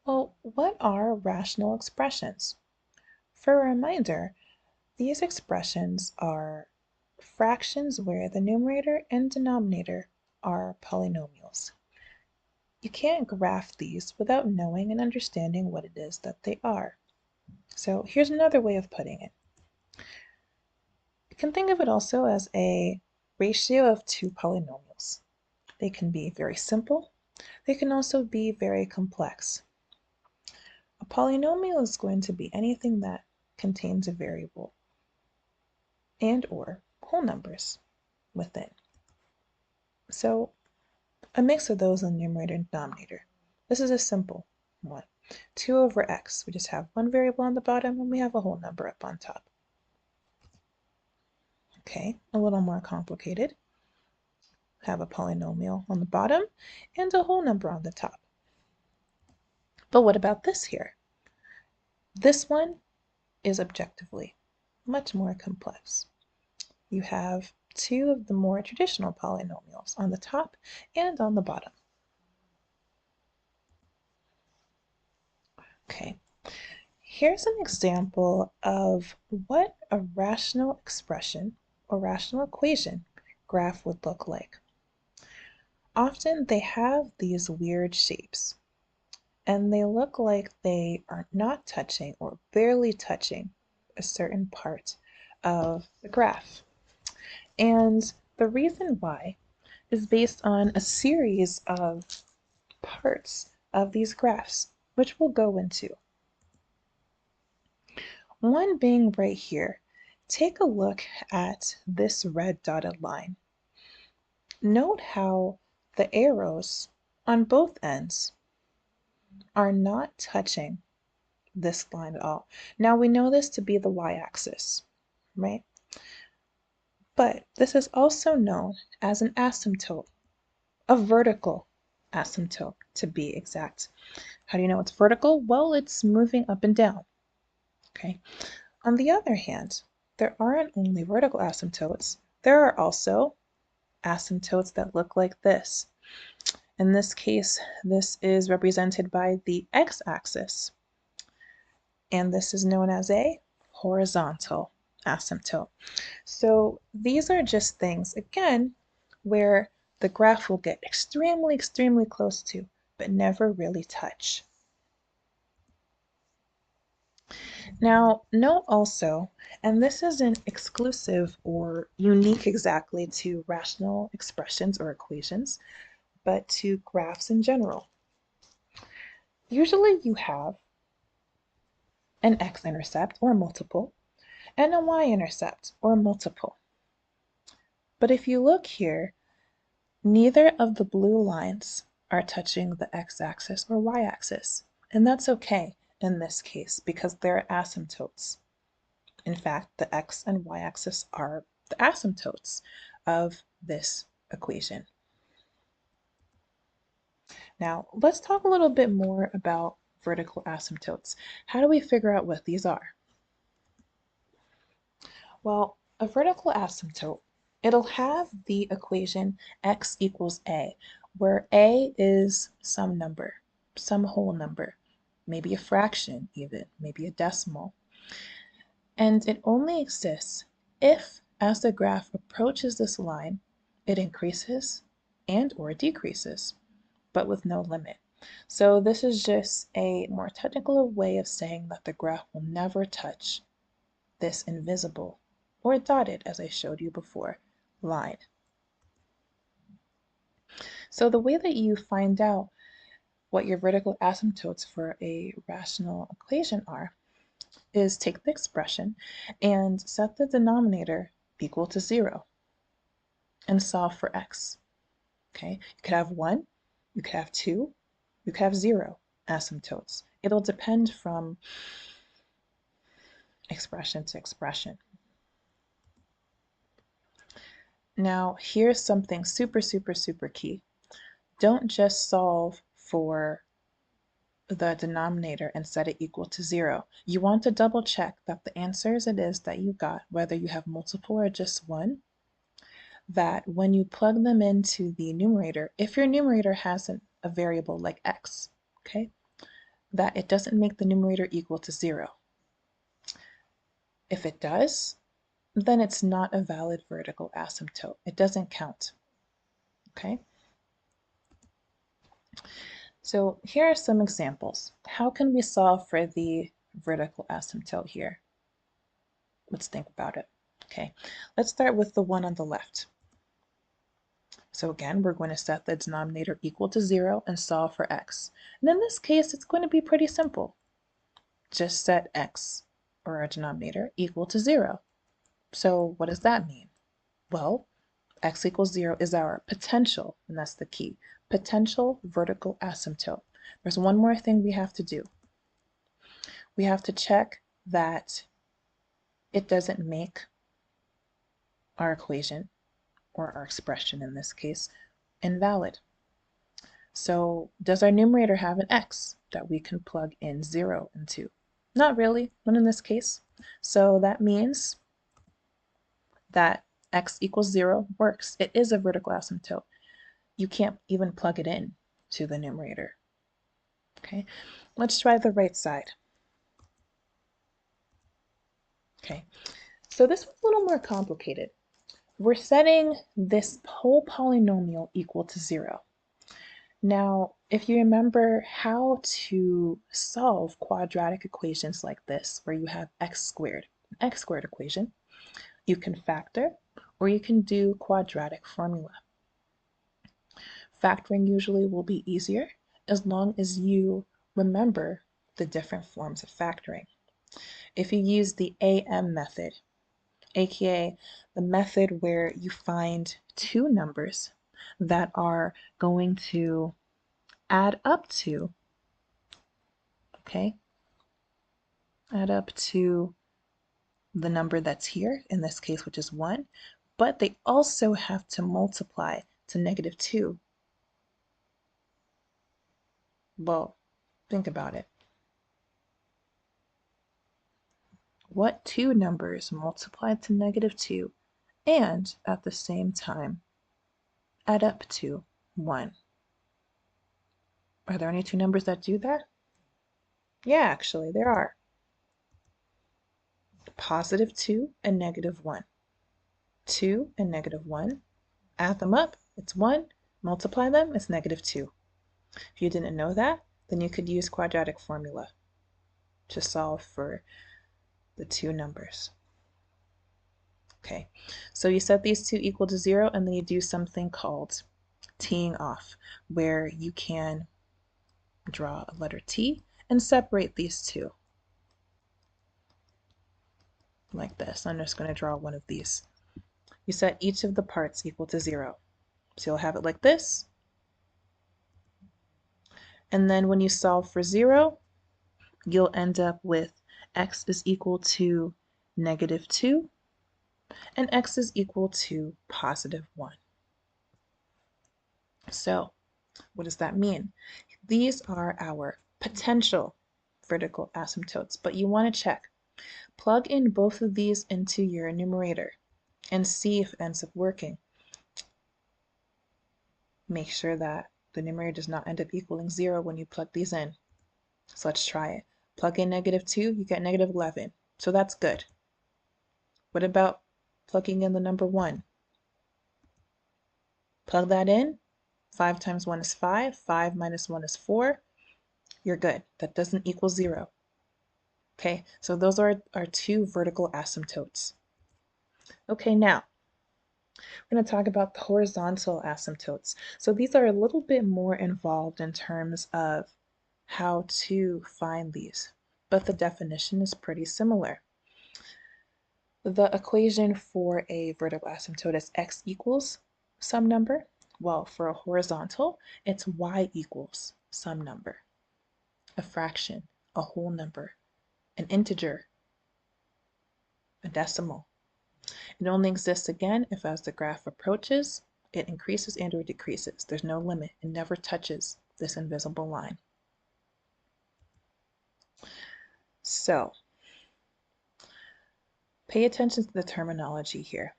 Well, what are rational expressions? For a reminder, these expressions are fractions where the numerator and denominator are polynomials. You can't graph these without knowing and understanding what it is that they are. So here's another way of putting it. You can think of it also as a ratio of two polynomials. They can be very simple. They can also be very complex. A polynomial is going to be anything that contains a variable and or whole numbers within. So a mix of those in the numerator and denominator. This is a simple one. 2 over x. We just have one variable on the bottom and we have a whole number up on top. Okay, a little more complicated. Have a polynomial on the bottom and a whole number on the top. But what about this here? This one is objectively much more complex. You have two of the more traditional polynomials on the top and on the bottom. Okay, here's an example of what a rational expression or rational equation graph would look like. Often they have these weird shapes, and they look like they are not touching or barely touching a certain part of the graph. And the reason why is based on a series of parts of these graphs, which we'll go into. One being right here. Take a look at this red dotted line. Note how the arrows on both ends are not touching this line at all. Now we know this to be the y-axis, right? But this is also known as an asymptote, a vertical asymptote to be exact. How do you know it's vertical? Well, it's moving up and down. Okay. On the other hand, there aren't only vertical asymptotes, there are also asymptotes that look like this. In this case, this is represented by the x-axis, and this is known as a horizontal asymptote. So these are just things, again, where the graph will get extremely, extremely close to, but never really touch. Now, note also, and this isn't exclusive or unique exactly to rational expressions or equations, but to graphs in general. Usually you have an x-intercept or multiple and a y-intercept or multiple. But if you look here, neither of the blue lines are touching the x-axis or y-axis, and that's okay in this case because they're asymptotes. In fact, the x and y-axis are the asymptotes of this equation. Now, let's talk a little bit more about vertical asymptotes. How do we figure out what these are? Well, a vertical asymptote, it'll have the equation x equals a, where a is some number, some whole number, maybe a fraction even, maybe a decimal. And it only exists if, as the graph approaches this line, it increases and or decreases, but with no limit. So this is just a more technical way of saying that the graph will never touch this invisible, or dotted, as I showed you before, line. So the way that you find out what your vertical asymptotes for a rational equation are is take the expression and set the denominator equal to 0 and solve for x. Okay, you could have 1, you could have 2, you could have 0 asymptotes. It'll depend from expression to expression. Now, here's something super, super, super key. Don't just solve for the denominator and set it equal to 0. You want to double check that the answers it is that you got, whether you have multiple or just one, that when you plug them into the numerator, if your numerator has a variable like x, okay, that it doesn't make the numerator equal to 0. If it does, then it's not a valid vertical asymptote. It doesn't count. Okay? So here are some examples. How can we solve for the vertical asymptote here? Let's think about it. Okay, let's start with the one on the left. So again, we're going to set the denominator equal to 0 and solve for x. And in this case, it's going to be pretty simple. Just set x, or our denominator, equal to 0. So what does that mean? Well, x equals 0 is our potential, and that's the key, potential vertical asymptote. There's one more thing we have to do. We have to check that it doesn't make our equation, or our expression in this case, invalid. So does our numerator have an x that we can plug in 0 into? Not really, not in this case. So that means that x equals 0 works. It is a vertical asymptote. You can't even plug it in to the numerator. Okay, let's try the right side. Okay, so this one's a little more complicated. We're setting this whole polynomial equal to 0. Now, if you remember how to solve quadratic equations like this, where you have x squared, an x squared equation, you can factor or you can do quadratic formula. Factoring usually will be easier as long as you remember the different forms of factoring. If you use the AM method, aka the method where you find two numbers that are going to add up to, okay, add up to the number that's here, in this case, which is 1, but they also have to multiply to -2. Well, think about it. What two numbers multiply to -2 and at the same time add up to 1? Are there any two numbers that do that? Yeah, actually, there are. +2 and -1. 2 and -1. Add them up, it's 1. Multiply them, it's -2. If you didn't know that, then you could use quadratic formula to solve for the two numbers. Okay, so you set these two equal to 0, and then you do something called teeing off, where you can draw a letter T and separate these two like this. I'm just going to draw one of these. You set each of the parts equal to 0. So you'll have it like this. And then when you solve for 0, you'll end up with x is equal to -2 and x is equal to +1. So what does that mean? These are our potential vertical asymptotes, but you want to check. Plug in both of these into your numerator and see if it ends up working. Make sure that the numerator does not end up equaling 0 when you plug these in. So let's try it. Plug in -2, you get -11. So that's good. What about plugging in the number 1? Plug that in. 5 times 1 is 5. 5 minus 1 is 4. You're good. That doesn't equal 0. Okay, so those are our two vertical asymptotes. Okay, now we're going to talk about the horizontal asymptotes. So these are a little bit more involved in terms of how to find these, but the definition is pretty similar. The equation for a vertical asymptote is x equals some number. Well, for a horizontal, it's y equals some number, a fraction, a whole number, an integer, a decimal. It only exists again if as the graph approaches, it increases and or decreases. There's no limit. It never touches this invisible line. So, pay attention to the terminology here.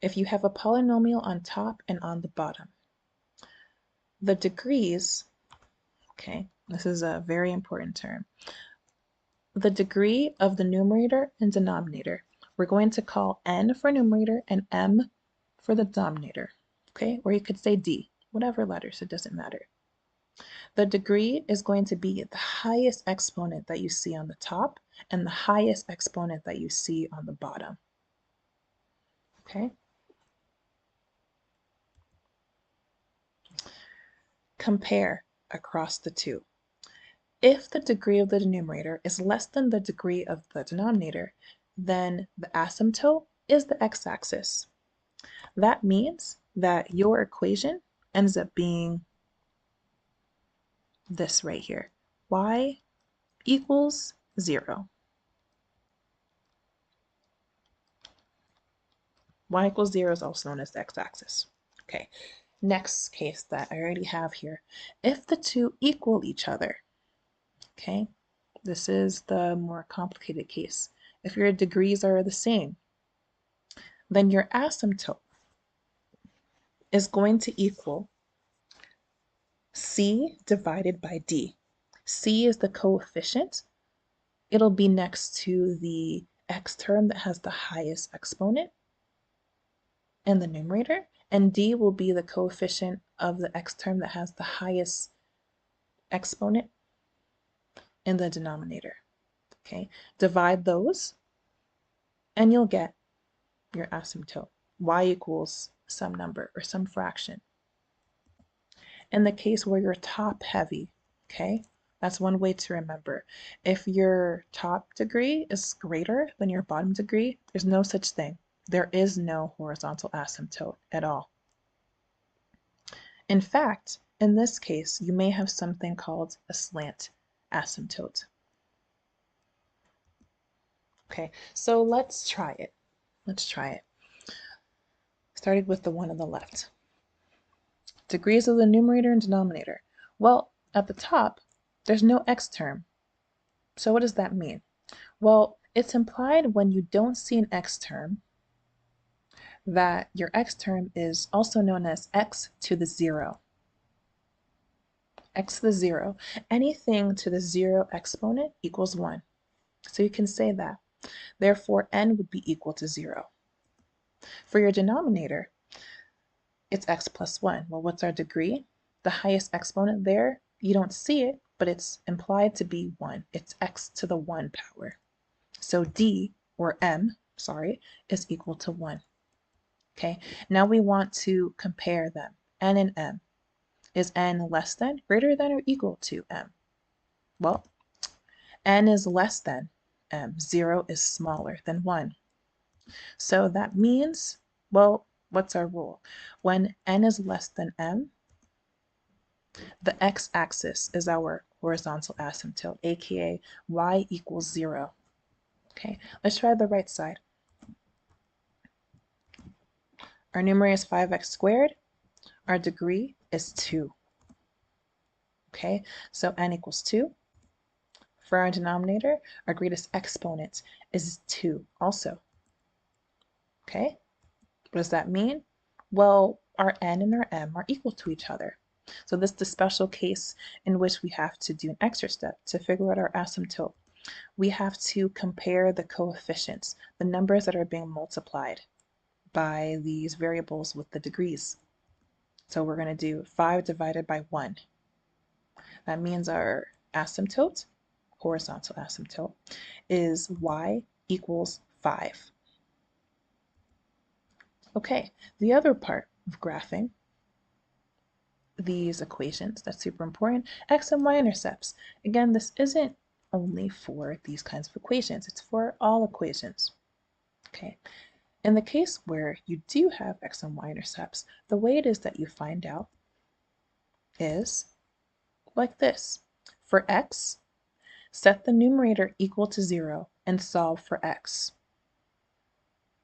If you have a polynomial on top and on the bottom, the degrees, okay, This is a very important term. The degree of the numerator and denominator. We're going to call n for numerator and m for the denominator, okay? Or you could say d, whatever letters, it doesn't matter. The degree is going to be the highest exponent that you see on the top and the highest exponent that you see on the bottom, okay? Compare across the two. If the degree of the numerator is less than the degree of the denominator, then the asymptote is the x-axis. That means that your equation ends up being this right here, y equals 0. Y equals 0 is also known as the x-axis. Okay, next case that I already have here. If the two equal each other, okay, this is the more complicated case. If your degrees are the same, then your asymptote is going to equal c divided by d. C is the coefficient. It'll be next to the x term that has the highest exponent in the numerator, and d will be the coefficient of the x term that has the highest exponent in the denominator. Okay, divide those and you'll get your asymptote. Y equals some number or some fraction. In the case where you're top heavy, okay, that's one way to remember. If your top degree is greater than your bottom degree, there's no such thing. There is no horizontal asymptote at all. In fact, in this case, you may have something called a slant asymptote. Okay, so let's try it. Let's try it. Starting with the one on the left. Degrees of the numerator and denominator. Well, at the top, there's no x term. So what does that mean? Well, it's implied when you don't see an x term that your x term is also known as x to the 0. X to the 0. Anything to the 0 exponent equals 1. So you can say that. Therefore, n would be equal to 0. For your denominator, it's x plus 1. Well, what's our degree? The highest exponent there, you don't see it, but it's implied to be 1. It's x to the 1 power. So d, or m, is equal to 1. Okay, now we want to compare them, n and m. Is n less than, greater than, or equal to m? Well, n is less than m. 0 is smaller than 1. So that means, well, what's our rule? When n is less than m, the x-axis is our horizontal asymptote, aka y equals 0. Okay, let's try the right side. Our numerator is 5x squared. Our degree is 2. Okay, so n equals 2. For our denominator, our greatest exponent is 2 also. Okay, what does that mean? Well, our n and our m are equal to each other. So this is the special case in which we have to do an extra step to figure out our asymptote. We have to compare the coefficients, the numbers that are being multiplied by these variables with the degrees. So we're going to do 5 divided by 1. That means our asymptote, horizontal asymptote, is y equals 5. Okay, the other part of graphing these equations that's super important, x and y-intercepts. Again, this isn't only for these kinds of equations, it's for all equations. Okay, in the case where you do have x and y-intercepts, the way it is that you find out is like this. For x, set the numerator equal to 0 and solve for x.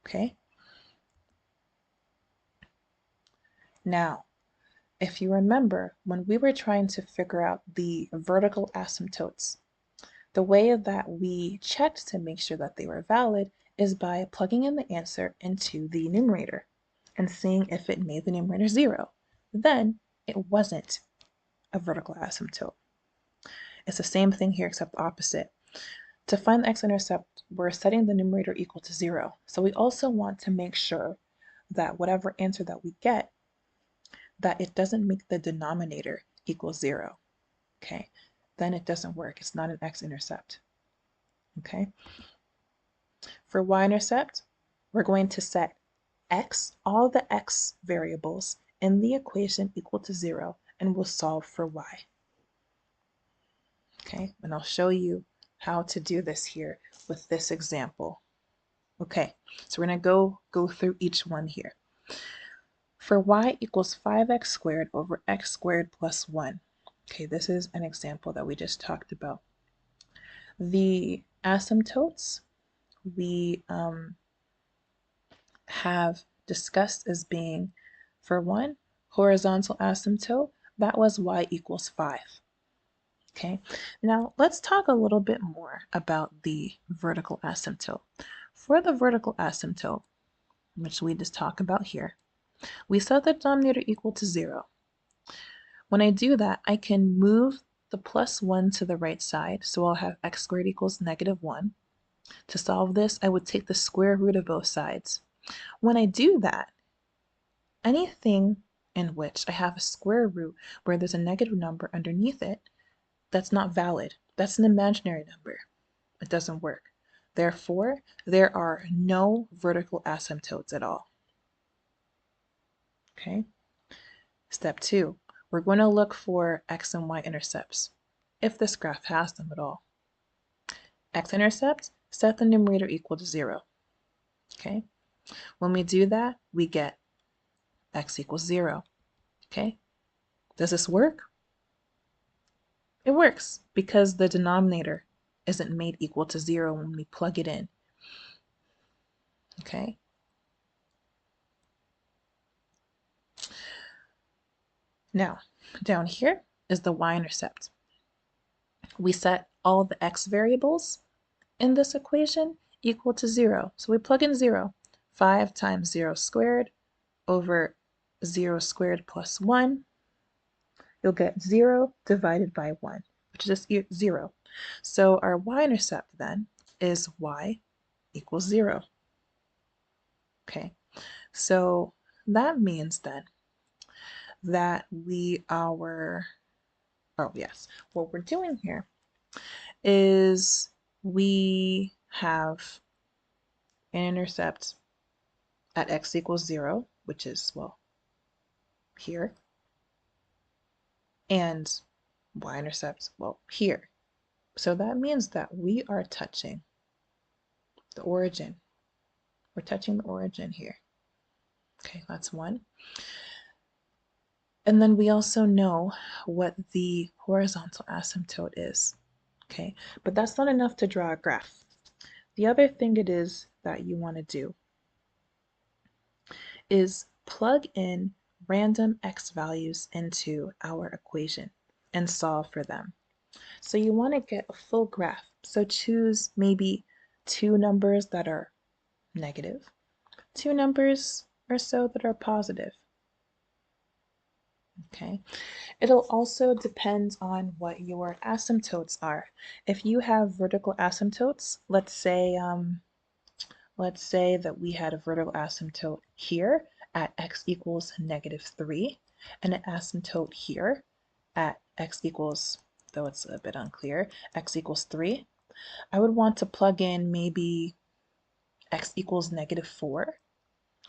Okay? Now, if you remember, when we were trying to figure out the vertical asymptotes, the way that we checked to make sure that they were valid is by plugging in the answer into the numerator and seeing if it made the numerator 0. Then it wasn't a vertical asymptote. It's the same thing here except opposite. To find the x-intercept, we're setting the numerator equal to 0. So we also want to make sure that whatever answer that we get, that it doesn't make the denominator equal 0. Okay, then it doesn't work. It's not an x-intercept. Okay. For y-intercept, we're going to set x, all the x variables in the equation equal to 0, and we'll solve for y. Okay, and I'll show you how to do this here with this example. Okay, so we're going to go through each one here. For y equals 5x squared over x squared plus 1. Okay, this is an example that we just talked about. The asymptotes we have discussed as being, for one, horizontal asymptote, that was y equals 5. Okay, now let's talk a little bit more about the vertical asymptote. For the vertical asymptote, which we just talked about here, we set the denominator equal to 0. When I do that, I can move the plus 1 to the right side, so I'll have x squared equals negative 1. To solve this, I would take the square root of both sides. When I do that, anything in which I have a square root where there's a negative number underneath it, that's not valid. That's an imaginary number. It doesn't work. Therefore, there are no vertical asymptotes at all. Okay. Step 2, we're going to look for x and y intercepts, if this graph has them at all. X-intercepts, set the numerator equal to 0. Okay. When we do that, we get x equals 0. Okay. Does this work? It works because the denominator isn't made equal to 0 when we plug it in. Okay. Now, down here is the y-intercept. We set all the x variables in this equation equal to 0. So we plug in 0. 5 times 0 squared over 0 squared plus 1. You'll get 0 divided by 1, which is just 0. So our y-intercept then is y equals 0. Okay, so that means then that what we're doing here is we have an intercept at x equals 0, which is, well, here, and y-intercept, well, here. So that means that we are touching the origin. We're touching the origin here. Okay, that's one. And then we also know what the horizontal asymptote is. Okay, but that's not enough to draw a graph. The other thing it is that you want to do is plug in random x values into our equation and solve for them. So you want to get a full graph. So choose maybe 2 numbers that are negative, 2 numbers or so that are positive. Okay. It'll also depend on what your asymptotes are. If you have vertical asymptotes, let's say that we had a vertical asymptote here at x equals -3 and an asymptote here at x equals, though it's a bit unclear, x equals 3. I would want to plug in maybe x equals -4.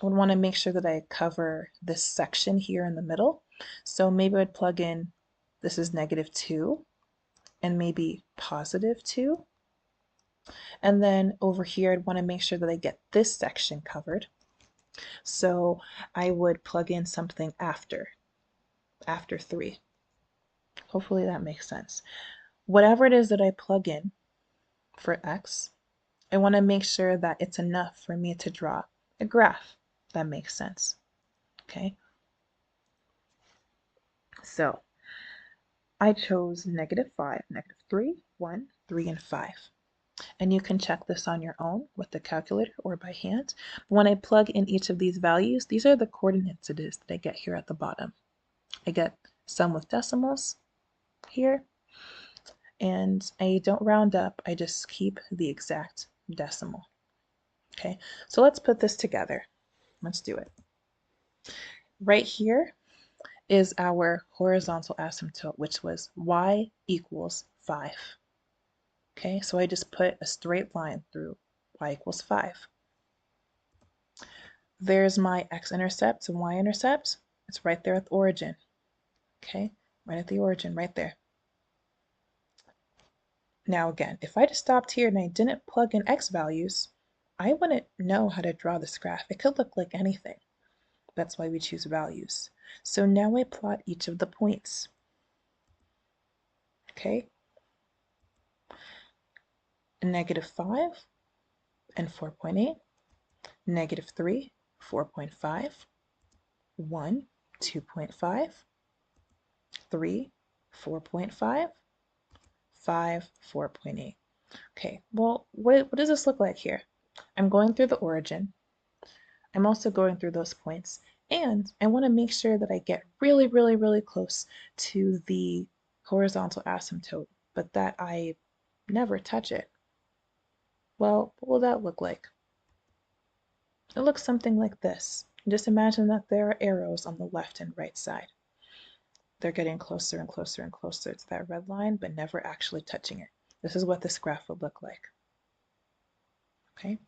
I would want to make sure that I cover this section here in the middle. So maybe I'd plug in, this is -2 and maybe +2. And then over here, I'd want to make sure that I get this section covered. So I would plug in something after 3. Hopefully that makes sense. Whatever it is that I plug in for x, I want to make sure that it's enough for me to draw a graph that makes sense. Okay. So I chose -5, -3, 1, 3, and 5. And you can check this on your own with the calculator or by hand. But when I plug in each of these values, these are the coordinates it is that I get here at the bottom. I get some with decimals here, and I don't round up, I just keep the exact decimal. Okay, so let's put this together. Let's do it. Right here is our horizontal asymptote, which was y equals 5. Okay, so I just put a straight line through y equals 5. There's my x-intercepts and y-intercepts. It's right there at the origin. Okay, right at the origin, right there. Now again, if I just stopped here and I didn't plug in x values, I wouldn't know how to draw this graph. It could look like anything. That's why we choose values. So now I plot each of the points. Okay, -5 and 4.8, -3, 4.5, 1, 2.5, 3, 4.5, 5, 4.8. Okay, well, what does this look like here? I'm going through the origin. I'm also going through those points, and I want to make sure that I get really, really, really close to the horizontal asymptote, but that I never touch it. Well, what will that look like? It looks something like this. Just imagine that there are arrows on the left and right side. They're getting closer and closer and closer to that red line, but never actually touching it. This is what this graph would look like. Okay,